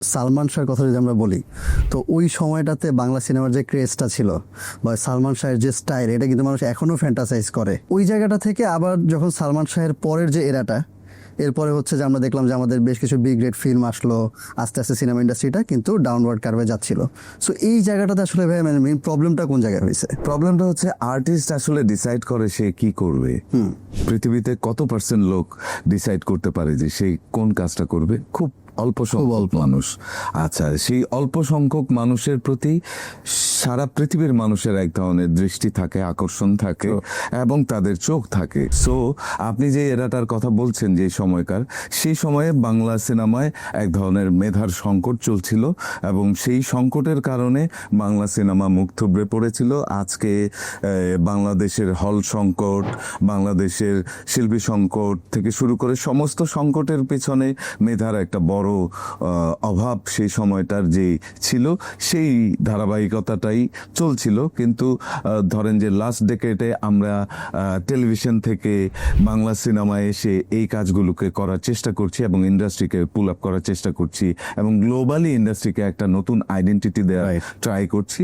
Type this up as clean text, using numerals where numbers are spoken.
সালমান শাহর কথা যদি আমরা বলি, তো ওই সময়টাতে বাংলা সিনেমার যে ক্রেজটা ছিল বা সালমান শাহের যে স্টাইল, এটা কিন্তু মানুষ এখনো ফ্যান্টাসাইজ করে। ওই জায়গাটা থেকে আবার যখন সালমান শাহের পরের যে এরাটা, এরপরে হচ্ছে যে আমরা দেখলাম যে আমাদের বেশ কিছু বিগ গ্রেড ফিল্ম আসলো, আস্তে আস্তে সিনেমা ইন্ডাস্ট্রিটা কিন্তু ডাউনওয়ার্ড কার্ভে যাচ্ছিল। সো এই জায়গাটাতে আসলে ভাই মানে মেইন প্রবলেমটা কোন জায়গায় হয়েছে? প্রবলেমটা হচ্ছে আর্টিস্ট আসলে ডিসাইড করে সে কি করবে। পৃথিবীতে কত পার্সেন্ট লোক ডিসাইড করতে পারে যে সে কোন কাজটা করবে? খুব অল্প সংখ্যক মানুষ। আচ্ছা, সেই অল্প সংখ্যক মানুষের প্রতি সারা পৃথিবীর মানুষের এক ধরনের দৃষ্টি থাকে, আকর্ষণ থাকে এবং তাদের চোখ থাকে। সো আপনি যে এরাটার কথা বলছেন, যে সময়কার, সেই সময়ে বাংলা সিনেমায় এক ধরনের মেধার সংকট চলছিল এবং সেই সংকটের কারণে বাংলা সিনেমা মুখ থুবড়ে পড়েছিল। আজকে বাংলাদেশের হল সংকট, বাংলাদেশের শিল্পী সংকট থেকে শুরু করে সমস্ত সংকটের পেছনে মেধার একটা বড় অভাব সেই সময়টার যে ছিল, সেই ধারাবাহিকতাটাই চলছিল। কিন্তু ধরেন যে লাস্ট ডেকেডে আমরা টেলিভিশন থেকে বাংলা সিনেমায় এসে এই কাজগুলোকে করার চেষ্টা করছি এবং ইন্ডাস্ট্রিকে পুল আপ করার চেষ্টা করছি এবং গ্লোবালি ইন্ডাস্ট্রিকে একটা নতুন আইডেন্টিটি দেওয়ার ট্রাই করছি।